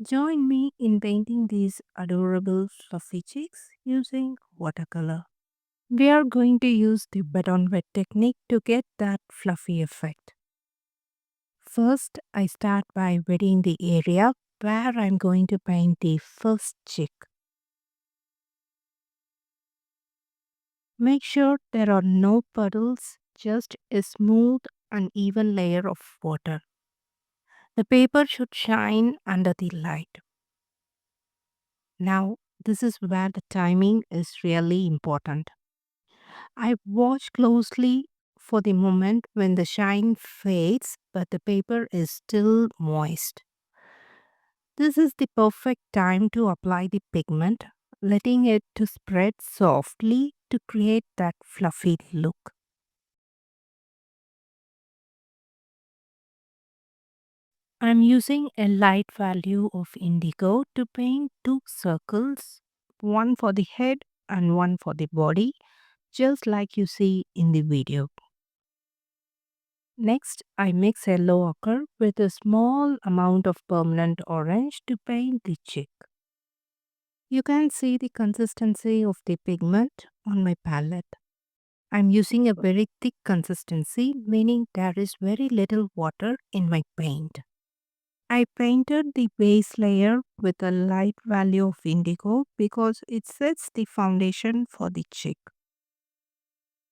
Join me in painting these adorable fluffy cheeks using watercolor. We are going to use the wet on wet technique to get that fluffy effect. First, I start by wetting the area where I'm going to paint the first cheek. Make sure there are no puddles, just a smooth and even layer of water. The paper should shine under the light. Now, this is where the timing is really important. I watch closely for the moment when the shine fades but the paper is still moist. This is the perfect time to apply the pigment, letting it to spread softly to create that fluffy look. I'm using a light value of indigo to paint two circles, one for the head and one for the body, just like you see in the video. Next, I mix yellow ochre with a small amount of permanent orange to paint the cheek. You can see the consistency of the pigment on my palette. I'm using a very thick consistency, meaning there is very little water in my paint. I painted the base layer with a light value of indigo because it sets the foundation for the cheek.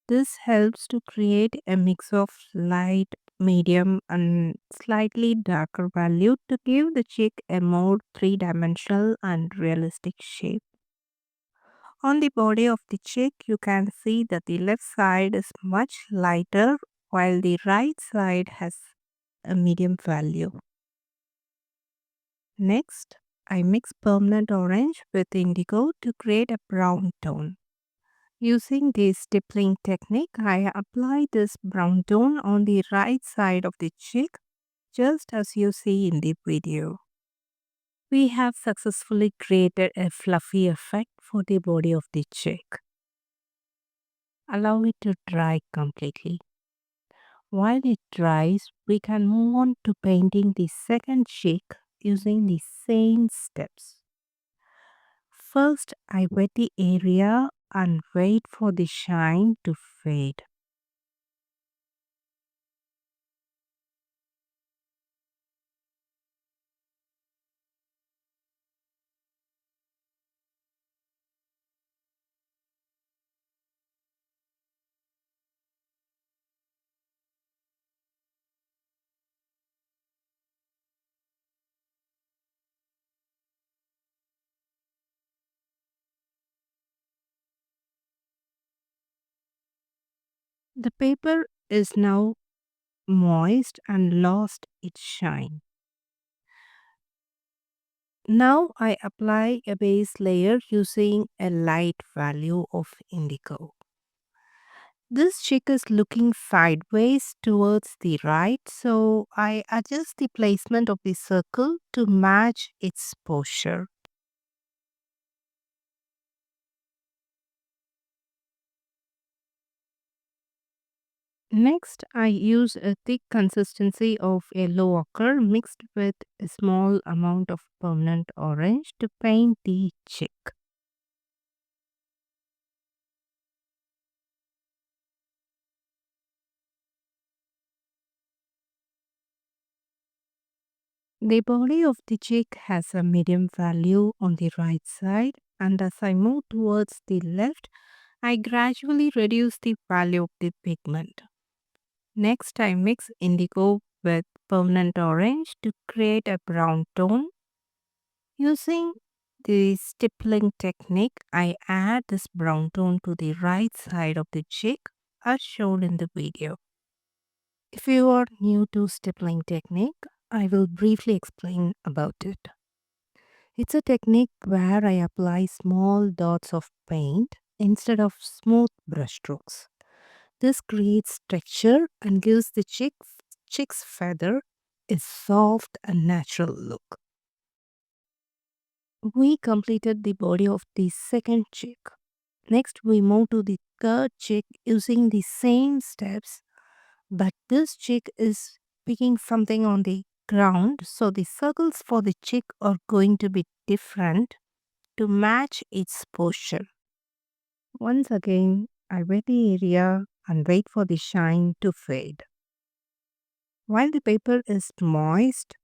This helps to create a mix of light, medium, and slightly darker value to give the cheek a more three-dimensional and realistic shape. On the body of the cheek, you can see that the left side is much lighter while the right side has a medium value. Next, I mix permanent orange with indigo to create a brown tone. Using the stippling technique, I apply this brown tone on the right side of the cheek, just as you see in the video. We have successfully created a fluffy effect for the body of the cheek. Allow it to dry completely. While it dries, we can move on to painting the second cheek using the same steps. First, I wet the area and wait for the shine to fade. The paper is now moist and lost its shine. Now I apply a base layer using a light value of indigo. This chick is looking sideways towards the right, so I adjust the placement of the circle to match its posture. Next, I use a thick consistency of yellow ochre mixed with a small amount of permanent orange to paint the chick. The body of the chick has a medium value on the right side, and as I move towards the left, I gradually reduce the value of the pigment. Next, I mix indigo with permanent orange to create a brown tone. Using the stippling technique, I add this brown tone to the right side of the cheek as shown in the video. If you are new to stippling technique, I will briefly explain about it. It's a technique where I apply small dots of paint instead of smooth brushstrokes. This creates texture and gives the chick's feather a soft and natural look. We completed the body of the second chick. Next, we move to the third chick using the same steps, but this chick is picking something on the ground, so the circles for the chick are going to be different to match its posture. Once again, I wet the area and wait for the shine to fade. While the paper is moist,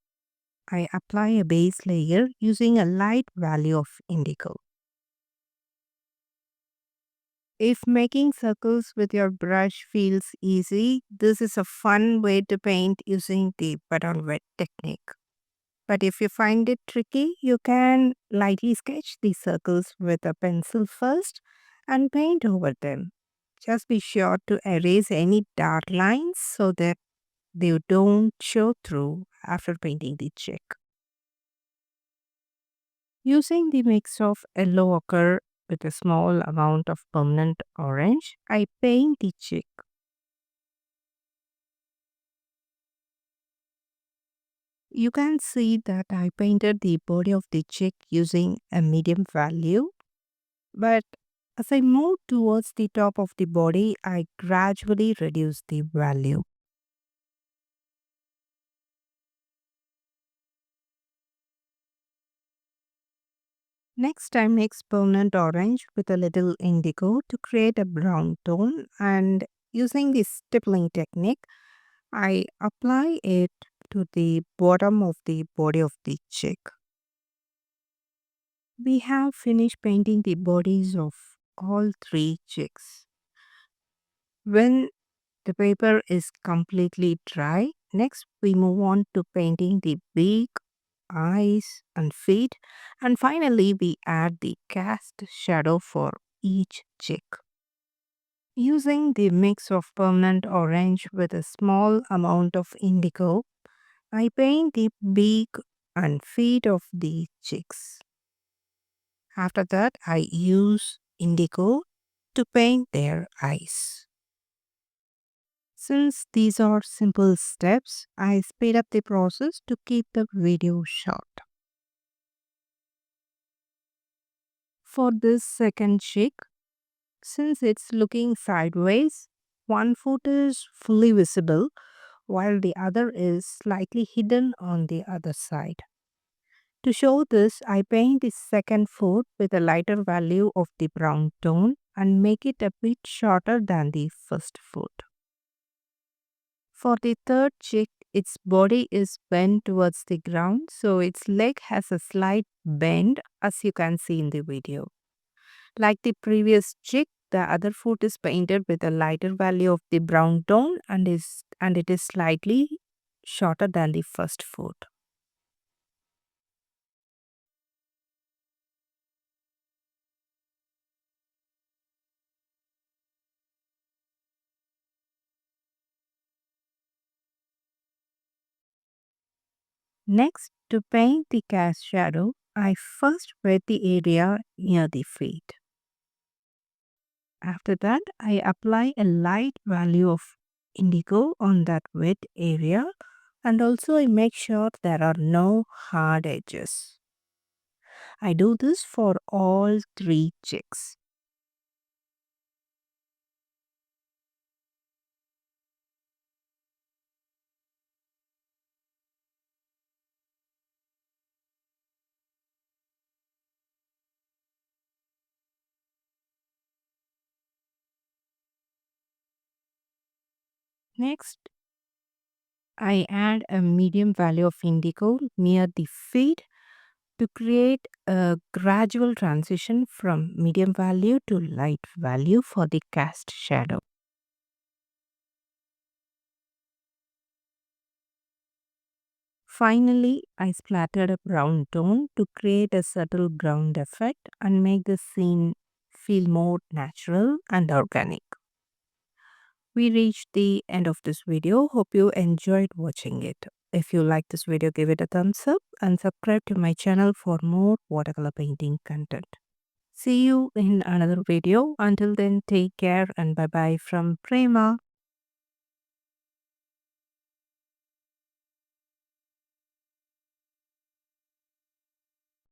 I apply a base layer using a light value of indigo. If making circles with your brush feels easy, this is a fun way to paint using the wet on wet technique. But if you find it tricky, you can lightly sketch the circles with a pencil first and paint over them. Just be sure to erase any dark lines so that they don't show through after painting the cheek. Using the mix of yellow ochre with a small amount of permanent orange, I paint the cheek. You can see that I painted the body of the chick using a medium value, but as I move towards the top of the body, I gradually reduce the value. Next, I mix permanent orange with a little indigo to create a brown tone, and using the stippling technique, I apply it to the bottom of the body of the chick. We have finished painting the bodies of all three chicks. When the paper is completely dry, next we move on to painting the beak, eyes, and feet, and finally we add the cast shadow for each chick. Using the mix of permanent orange with a small amount of indigo, I paint the beak and feet of the chicks. After that, I use indigo to paint their eyes. Since these are simple steps, I speed up the process to keep the video short. For this second chick, since it's looking sideways, one foot is fully visible while the other is slightly hidden on the other side. To show this, I paint the second foot with a lighter value of the brown tone and make it a bit shorter than the first foot. For the third chick, its body is bent towards the ground, so its leg has a slight bend as you can see in the video. Like the previous chick, the other foot is painted with a lighter value of the brown tone and it is slightly shorter than the first foot. Next, to paint the cast shadow, I first wet the area near the feet. After that, I apply a light value of indigo on that wet area and also I make sure there are no hard edges. I do this for all three chicks. Next, I add a medium value of indigo near the feet to create a gradual transition from medium value to light value for the cast shadow. Finally, I splattered a brown tone to create a subtle ground effect and make the scene feel more natural and organic. We reached the end of this video. Hope you enjoyed watching it. If you like this video, give it a thumbs up and subscribe to my channel for more watercolor painting content. See you in another video. Until then, take care and bye bye from Prema.